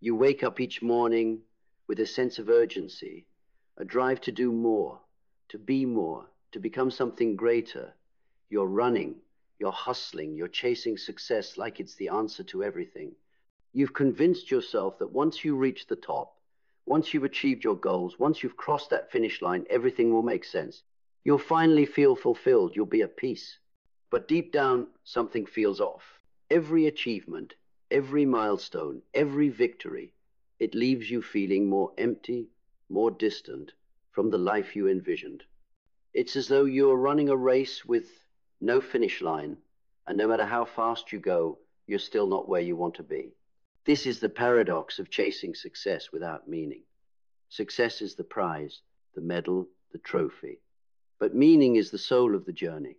You wake up each morning with a sense of urgency, a drive to do more, to be more, to become something greater. You're running, you're hustling, you're chasing success like it's the answer to everything. You've convinced yourself that once you reach the top, once you've achieved your goals, once you've crossed that finish line, everything will make sense. You'll finally feel fulfilled, you'll be at peace. But deep down, something feels off. Every achievement, every milestone, every victory, it leaves you feeling more empty, more distant from the life you envisioned. It's as though you're running a race with no finish line, and no matter how fast you go, you're still not where you want to be. This is the paradox of chasing success without meaning. Success is the prize, the medal, the trophy. But meaning is the soul of the journey.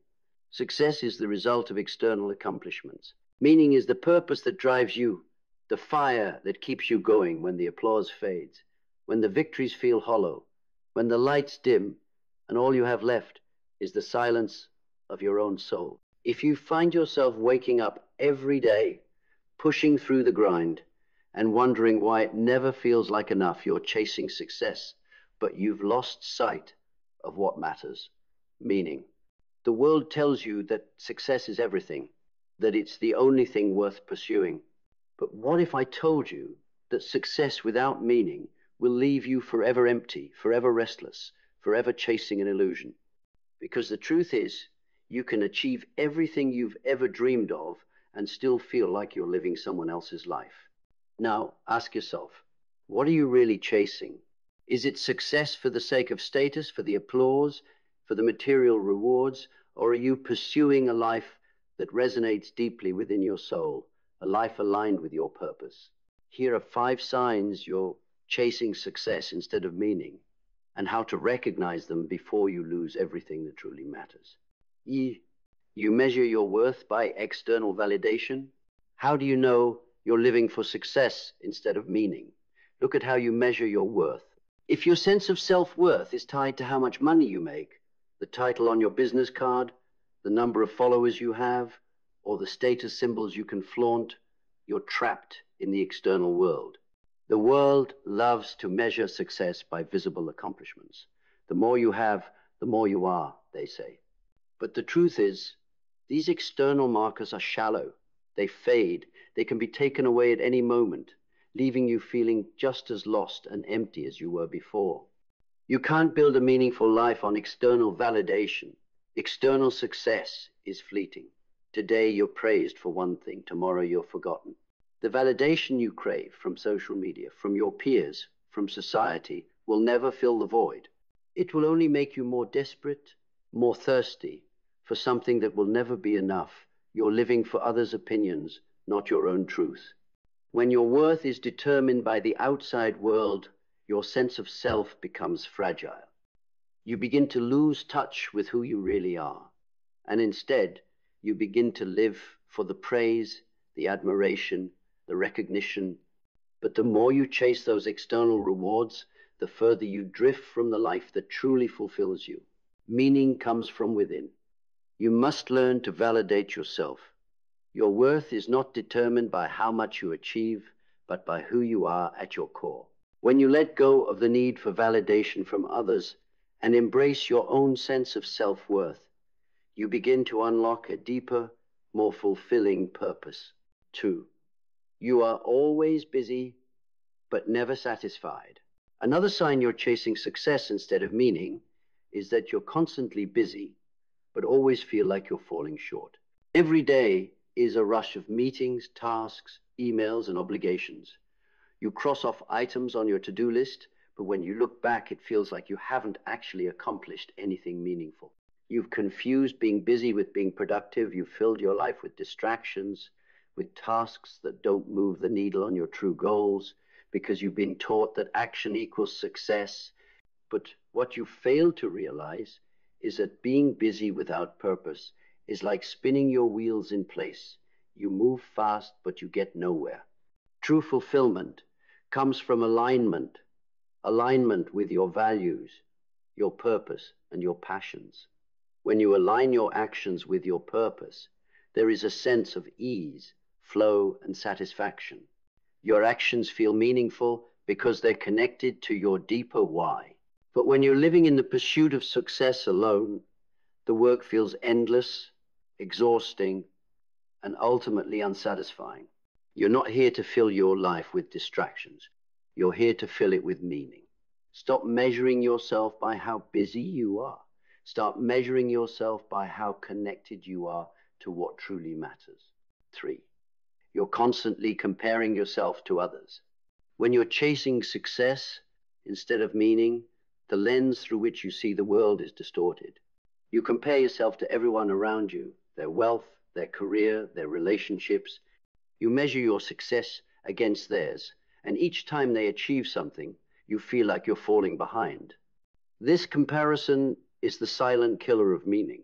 Success is the result of external accomplishments. Meaning is the purpose that drives you, the fire that keeps you going when the applause fades, when the victories feel hollow, when the lights dim, and all you have left is the silence of your own soul. If you find yourself waking up every day, pushing through the grind, and wondering why it never feels like enough, you're chasing success, but you've lost sight of what matters, meaning. The world tells you that success is everything, that it's the only thing worth pursuing. But what if I told you that success without meaning will leave you forever empty, forever restless, forever chasing an illusion? Because the truth is, you can achieve everything you've ever dreamed of and still feel like you're living someone else's life. Now, ask yourself, what are you really chasing? Is it success for the sake of status, for the applause, for the material rewards, or are you pursuing a life that resonates deeply within your soul, a life aligned with your purpose? Here are 5 signs you're chasing success instead of meaning, and how to recognize them before you lose everything that truly matters. You measure your worth by external validation. How do you know you're living for success instead of meaning? Look at how you measure your worth. If your sense of self-worth is tied to how much money you make, the title on your business card, the number of followers you have, or the status symbols you can flaunt, you're trapped in the external world. The world loves to measure success by visible accomplishments. The more you have, the more you are, they say. But the truth is, these external markers are shallow. They fade. They can be taken away at any moment, leaving you feeling just as lost and empty as you were before. You can't build a meaningful life on external validation. External success is fleeting. Today you're praised for one thing, tomorrow you're forgotten. The validation you crave from social media, from your peers, from society, will never fill the void. It will only make you more desperate, more thirsty for something that will never be enough. You're living for others' opinions, not your own truth. When your worth is determined by the outside world, your sense of self becomes fragile. You begin to lose touch with who you really are, and instead, you begin to live for the praise, the admiration, the recognition. But the more you chase those external rewards, the further you drift from the life that truly fulfills you. Meaning comes from within. You must learn to validate yourself. Your worth is not determined by how much you achieve, but by who you are at your core. When you let go of the need for validation from others and embrace your own sense of self-worth, you begin to unlock a deeper, more fulfilling purpose. 2. You are always busy, but never satisfied. Another sign you're chasing success instead of meaning is that you're constantly busy, but always feel like you're falling short. Every day is a rush of meetings, tasks, emails, and obligations. You cross off items on your to-do list, but when you look back, it feels like you haven't actually accomplished anything meaningful. You've confused being busy with being productive. You've filled your life with distractions, with tasks that don't move the needle on your true goals, because you've been taught that action equals success. But what you fail to realize is that being busy without purpose is like spinning your wheels in place. You move fast, but you get nowhere. True fulfillment comes from alignment with your values, your purpose, and your passions. When you align your actions with your purpose, there is a sense of ease, flow, and satisfaction. Your actions feel meaningful because they're connected to your deeper why. But when you're living in the pursuit of success alone, the work feels endless, exhausting, and ultimately unsatisfying. You're not here to fill your life with distractions. You're here to fill it with meaning. Stop measuring yourself by how busy you are. Start measuring yourself by how connected you are to what truly matters. 3. You're constantly comparing yourself to others. When you're chasing success instead of meaning, the lens through which you see the world is distorted. You compare yourself to everyone around you, their wealth, their career, their relationships. You measure your success against theirs, and each time they achieve something, you feel like you're falling behind. This comparison is the silent killer of meaning.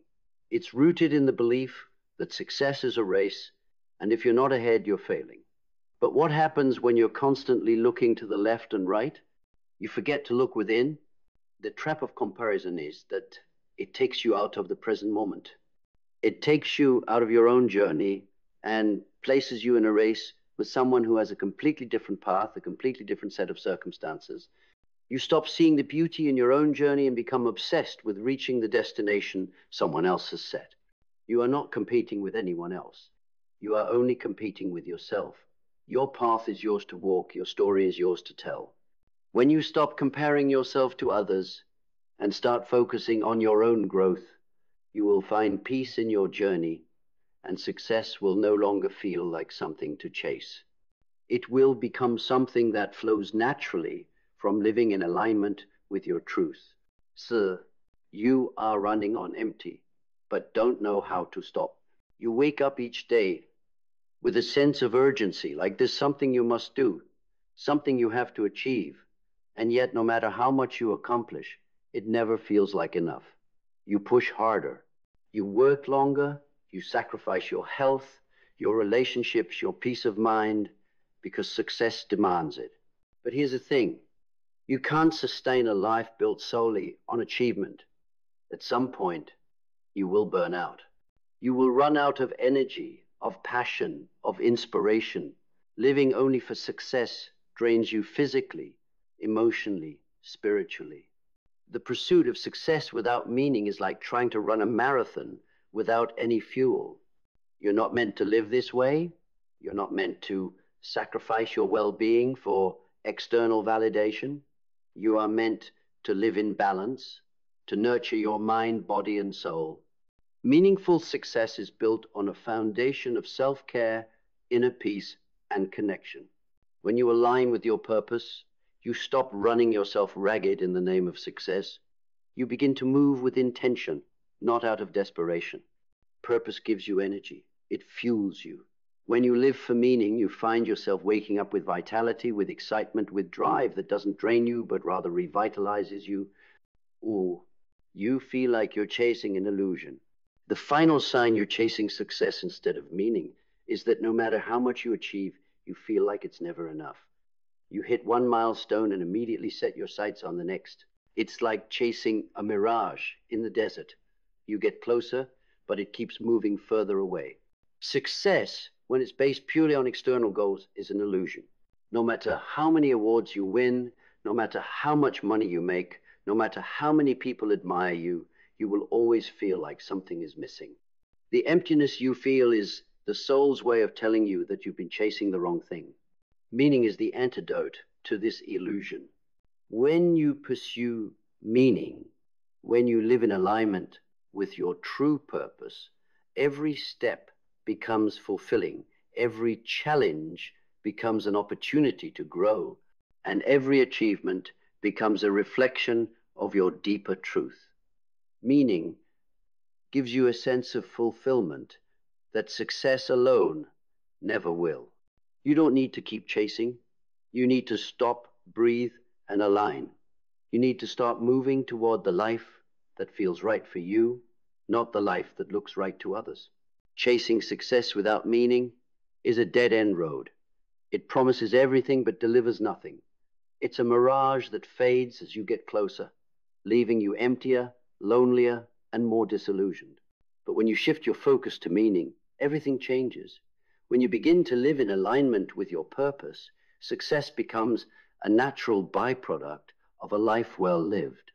It's rooted in the belief that success is a race, and if you're not ahead, you're failing. But what happens when you're constantly looking to the left and right? You forget to look within. The trap of comparison is that it takes you out of the present moment. It takes you out of your own journey and places you in a race with someone who has a completely different path, a completely different set of circumstances. You stop seeing the beauty in your own journey and become obsessed with reaching the destination someone else has set. You are not competing with anyone else. You are only competing with yourself. Your path is yours to walk. Your story is yours to tell. When you stop comparing yourself to others and start focusing on your own growth, you will find peace in your journey, and success will no longer feel like something to chase. It will become something that flows naturally from living in alignment with your truth. Sir, you are running on empty, but don't know how to stop. You wake up each day with a sense of urgency, like there's something you must do, something you have to achieve, and yet no matter how much you accomplish, it never feels like enough. You push harder. You work longer. You sacrifice your health, your relationships, your peace of mind, because success demands it. But here's the thing. You can't sustain a life built solely on achievement. At some point, you will burn out. You will run out of energy, of passion, of inspiration. Living only for success drains you physically, emotionally, spiritually. The pursuit of success without meaning is like trying to run a marathon without any fuel. You're not meant to live this way. You're not meant to sacrifice your well-being for external validation. You are meant to live in balance, to nurture your mind, body, and soul. Meaningful success is built on a foundation of self-care, inner peace, and connection. When you align with your purpose, you stop running yourself ragged in the name of success. You begin to move with intention, not out of desperation. Purpose gives you energy. It fuels you. When you live for meaning, you find yourself waking up with vitality, with excitement, with drive that doesn't drain you, but rather revitalizes you. Ooh, you feel like you're chasing an illusion. The final sign you're chasing success instead of meaning is that no matter how much you achieve, you feel like it's never enough. You hit one milestone and immediately set your sights on the next. It's like chasing a mirage in the desert. You get closer, but it keeps moving further away. Success, when it's based purely on external goals, is an illusion. No matter how many awards you win, no matter how much money you make, no matter how many people admire you, you will always feel like something is missing. The emptiness you feel is the soul's way of telling you that you've been chasing the wrong thing. Meaning is the antidote to this illusion. When you pursue meaning, when you live in alignment with your true purpose, every step becomes fulfilling. Every challenge becomes an opportunity to grow, and every achievement becomes a reflection of your deeper truth. Meaning gives you a sense of fulfillment that success alone never will. You don't need to keep chasing. You need to stop, breathe, and align. You need to start moving toward the life that feels right for you, not the life that looks right to others. Chasing success without meaning is a dead-end road. It promises everything but delivers nothing. It's a mirage that fades as you get closer, leaving you emptier, lonelier, and more disillusioned. But when you shift your focus to meaning, everything changes. When you begin to live in alignment with your purpose, Success becomes a natural byproduct of a life well lived.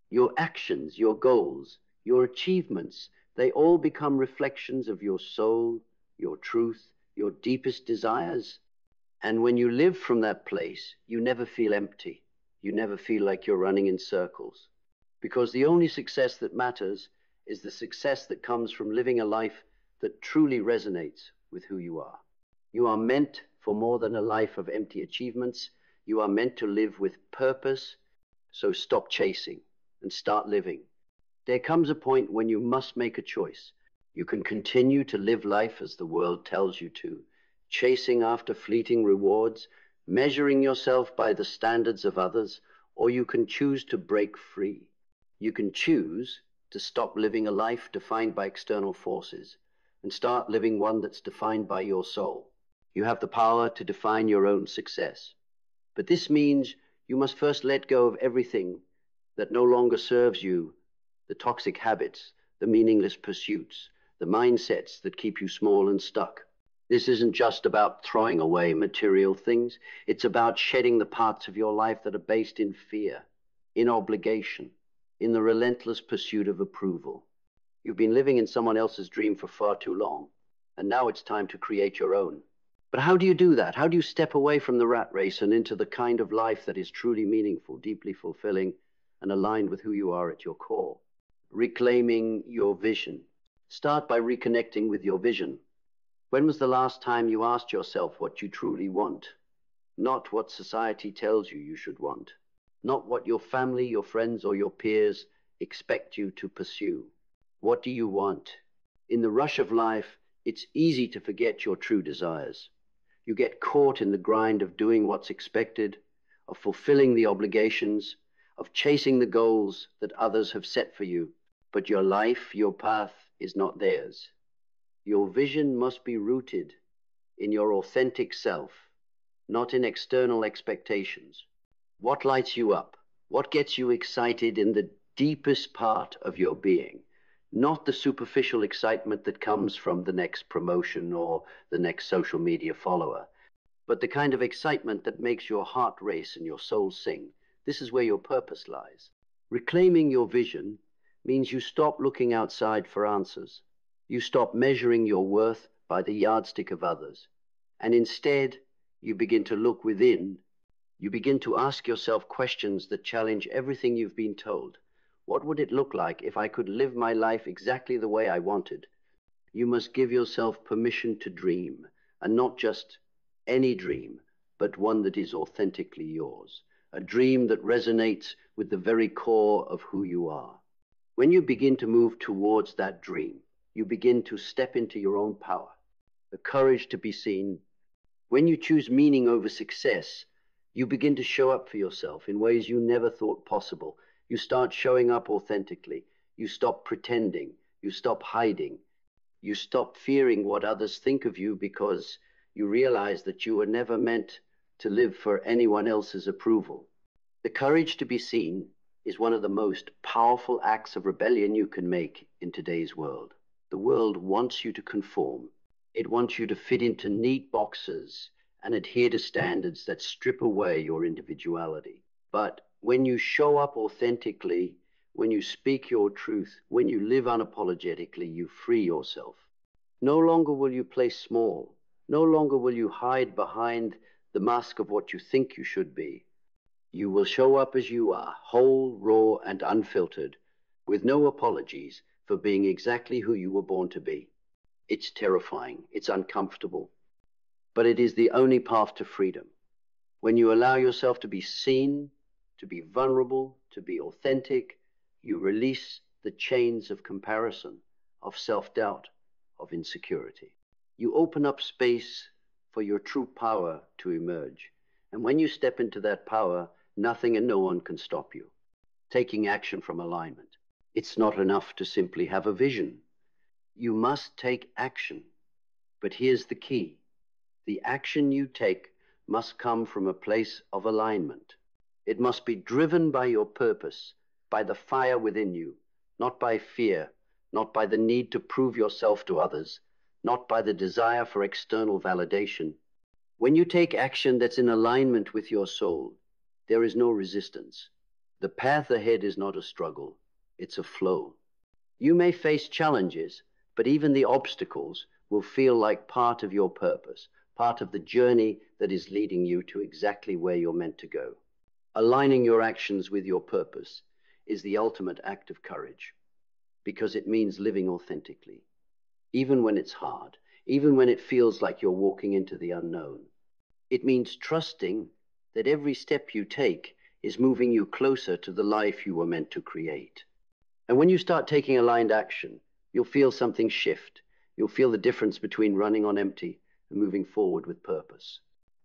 Your actions, your goals, your achievements, they all become reflections of your soul, your truth, your deepest desires. And when you live from that place, you never feel empty. You never feel like you're running in circles. Because the only success that matters is the success that comes from living a life that truly resonates with who you are. You are meant for more than a life of empty achievements. You are meant to live with purpose. So stop chasing and start living. There comes a point when you must make a choice. You can continue to live life as the world tells you to, chasing after fleeting rewards, measuring yourself by the standards of others, or you can choose to break free. You can choose to stop living a life defined by external forces and start living one that's defined by your soul. You have the power to define your own success. But this means you must first let go of everything that no longer serves you, the toxic habits, the meaningless pursuits, the mindsets that keep you small and stuck. This isn't just about throwing away material things. It's about shedding the parts of your life that are based in fear, in obligation, in the relentless pursuit of approval. You've been living in someone else's dream for far too long, and now it's time to create your own. But how do you do that? How do you step away from the rat race and into the kind of life that is truly meaningful, deeply fulfilling, and aligned with who you are at your core? Reclaiming your vision. Start by reconnecting with your vision. When was the last time you asked yourself what you truly want? Not what society tells you should want. Not what your family, your friends, or your peers expect you to pursue. What do you want? In the rush of life, it's easy to forget your true desires. You get caught in the grind of doing what's expected, of fulfilling the obligations, of chasing the goals that others have set for you. But your life, your path, is not theirs. Your vision must be rooted in your authentic self, not in external expectations. What lights you up? What gets you excited in the deepest part of your being? Not the superficial excitement that comes from the next promotion or the next social media follower, but the kind of excitement that makes your heart race and your soul sing. This is where your purpose lies. Reclaiming your vision means you stop looking outside for answers. You stop measuring your worth by the yardstick of others, and instead you begin to look within. You begin to ask yourself questions that challenge everything you've been told. What would it look like if I could live my life exactly the way I wanted? You must give yourself permission to dream, and not just any dream, but one that is authentically yours, a dream that resonates with the very core of who you are. When you begin to move towards that dream, you begin to step into your own power, the courage to be seen. When you choose meaning over success, you begin to show up for yourself in ways you never thought possible. You start showing up authentically. You stop pretending. You stop hiding. You stop fearing what others think of you because you realize that you were never meant to live for anyone else's approval. The courage to be seen is one of the most powerful acts of rebellion you can make in today's world. The world wants you to conform. It wants you to fit into neat boxes and adhere to standards that strip away your individuality. But when you show up authentically, when you speak your truth, when you live unapologetically, you free yourself. No longer will you play small. No longer will you hide behind the mask of what you think you should be. You will show up as you are, whole, raw, and unfiltered, with no apologies for being exactly who you were born to be. It's terrifying. It's uncomfortable. But it is the only path to freedom. When you allow yourself to be seen, to be vulnerable, to be authentic, you release the chains of comparison, of self-doubt, of insecurity. You open up space for your true power to emerge. And when you step into that power, nothing and no one can stop you. Taking action from alignment. It's not enough to simply have a vision. You must take action. But here's the key. The action you take must come from a place of alignment. It must be driven by your purpose, by the fire within you, not by fear, not by the need to prove yourself to others, not by the desire for external validation. When you take action that's in alignment with your soul, there is no resistance. The path ahead is not a struggle, it's a flow. You may face challenges, but even the obstacles will feel like part of your purpose, part of the journey that is leading you to exactly where you're meant to go. Aligning your actions with your purpose is the ultimate act of courage, because it means living authentically, even when it's hard, even when it feels like you're walking into the unknown. It means trusting that every step you take is moving you closer to the life you were meant to create. And when you start taking aligned action, you'll feel something shift. You'll feel the difference between running on empty and moving forward with purpose.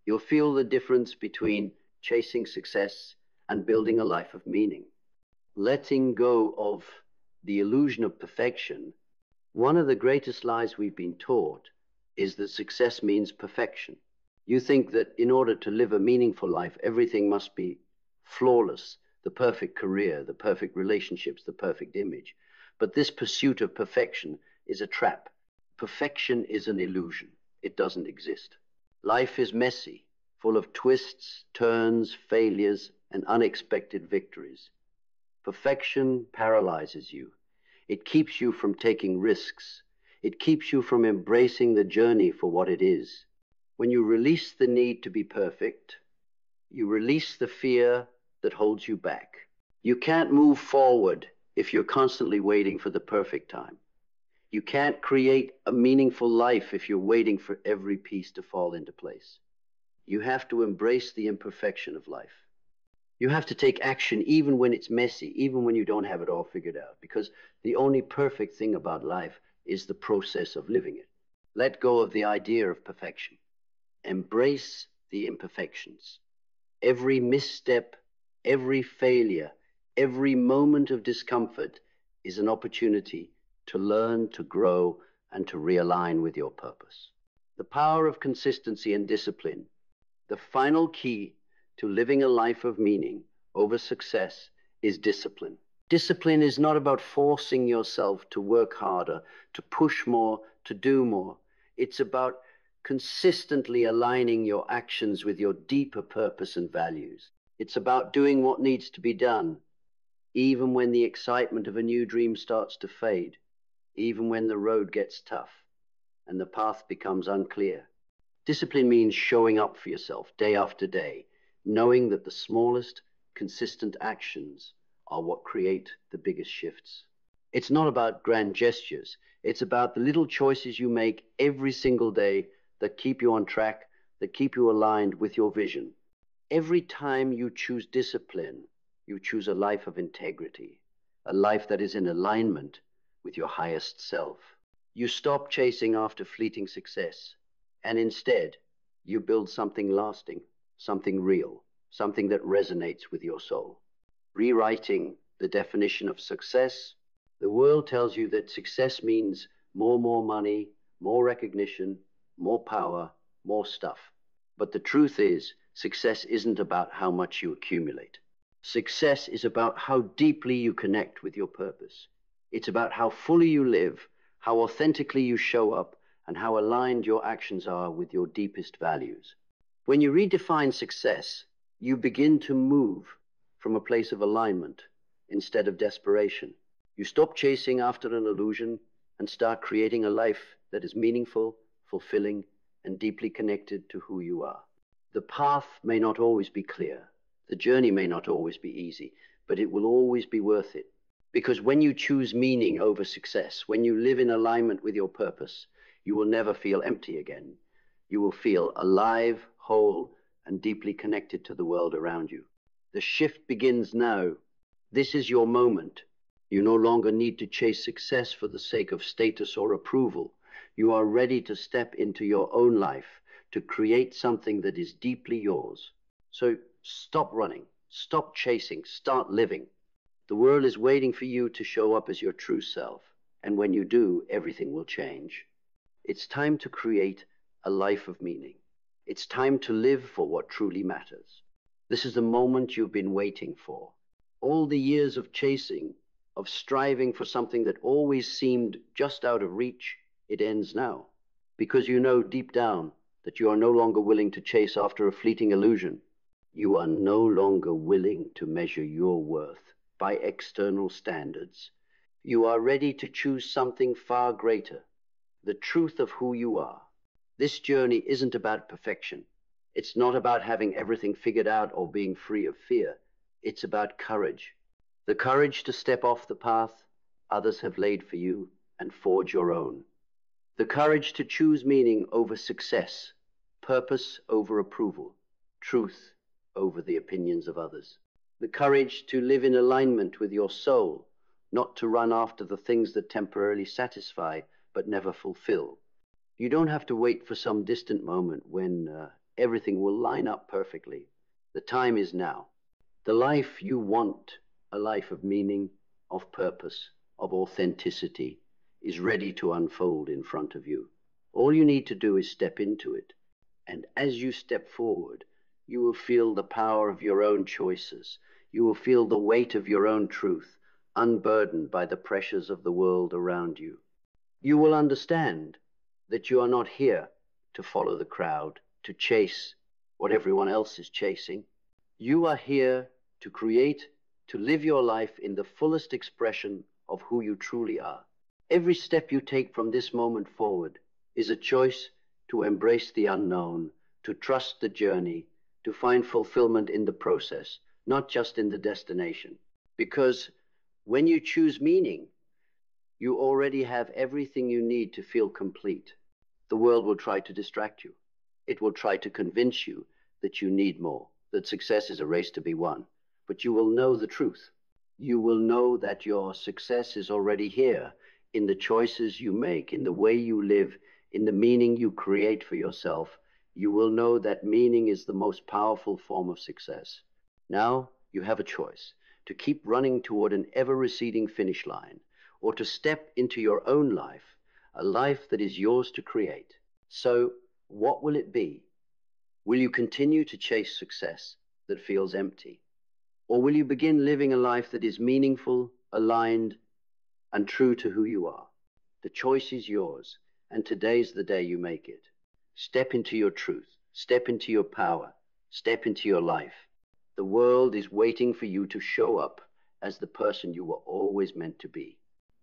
You'll feel the difference between chasing success and building a life of meaning. Letting go of the illusion of perfection, one of the greatest lies we've been taught is that success means perfection. You think that in order to live a meaningful life, everything must be flawless, the perfect career, the perfect relationships, the perfect image. But this pursuit of perfection is a trap. Perfection is an illusion. It doesn't exist. Life is messy, full of twists, turns, failures, and unexpected victories. Perfection paralyzes you. It keeps you from taking risks. It keeps you from embracing the journey for what it is. When you release the need to be perfect, you release the fear that holds you back. You can't move forward if you're constantly waiting for the perfect time. You can't create a meaningful life if you're waiting for every piece to fall into place. You have to embrace the imperfection of life. You have to take action even when it's messy, even when you don't have it all figured out, because the only perfect thing about life is the process of living it. Let go of the idea of perfection. Embrace the imperfections. Every misstep, every failure, every moment of discomfort is an opportunity to learn, to grow, and to realign with your purpose. The power of consistency and discipline, the final key to living a life of meaning over success, is discipline. Discipline is not about forcing yourself to work harder, to push more, to do more. It's about consistently aligning your actions with your deeper purpose and values. It's about doing what needs to be done, even when the excitement of a new dream starts to fade, even when the road gets tough and the path becomes unclear. Discipline means showing up for yourself day after day, knowing that the smallest, consistent actions are what create the biggest shifts. It's not about grand gestures. It's about the little choices you make every single day that keep you on track, that keep you aligned with your vision. Every time you choose discipline, you choose a life of integrity, a life that is in alignment with your highest self. You stop chasing after fleeting success, and instead, you build something lasting, something real, something that resonates with your soul. Rewriting the definition of success, the world tells you that success means more money, more recognition, more power, more stuff. But the truth is, success isn't about how much you accumulate. Success is about how deeply you connect with your purpose. It's about how fully you live, how authentically you show up, and how aligned your actions are with your deepest values. When you redefine success, you begin to move from a place of alignment instead of desperation. You stop chasing after an illusion and start creating a life that is meaningful, fulfilling, and deeply connected to who you are. The path may not always be clear. The journey may not always be easy, but it will always be worth it. Because when you choose meaning over success, when you live in alignment with your purpose, you will never feel empty again. You will feel alive, whole, and deeply connected to the world around you. The shift begins now. This is your moment. You no longer need to chase success for the sake of status or approval. You are ready to step into your own life, to create something that is deeply yours. So stop running, stop chasing, start living. The world is waiting for you to show up as your true self. And when you do, everything will change. It's time to create a life of meaning. It's time to live for what truly matters. This is the moment you've been waiting for. All the years of chasing, of striving for something that always seemed just out of reach, it ends now. Because you know deep down that you are no longer willing to chase after a fleeting illusion. You are no longer willing to measure your worth by external standards. You are ready to choose something far greater, the truth of who you are. This journey isn't about perfection. It's not about having everything figured out or being free of fear. It's about courage. The courage to step off the path others have laid for you and forge your own. The courage to choose meaning over success, purpose over approval, truth over the opinions of others. The courage to live in alignment with your soul, not to run after the things that temporarily satisfy but never fulfill. You don't have to wait for some distant moment when everything will line up perfectly. The time is now. The life you want, a life of meaning, of purpose, of authenticity, is ready to unfold in front of you. All you need to do is step into it. And as you step forward, you will feel the power of your own choices. You will feel the weight of your own truth, unburdened by the pressures of the world around you. You will understand that you are not here to follow the crowd, to chase what everyone else is chasing. You are here to create, to live your life in the fullest expression of who you truly are. Every step you take from this moment forward is a choice to embrace the unknown, to trust the journey, to find fulfillment in the process, not just in the destination. Because when you choose meaning, you already have everything you need to feel complete. The world will try to distract you. It will try to convince you that you need more, that success is a race to be won. But you will know the truth. You will know that your success is already here in the choices you make, in the way you live, in the meaning you create for yourself. You will know that meaning is the most powerful form of success. Now you have a choice to keep running toward an ever-receding finish line, or to step into your own life, a life that is yours to create. So, what will it be? Will you continue to chase success that feels empty? Or will you begin living a life that is meaningful, aligned, and true to who you are? The choice is yours, and today's the day you make it. Step into your truth, step into your power, step into your life. The world is waiting for you to show up as the person you were always meant to be.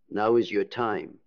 Now is your time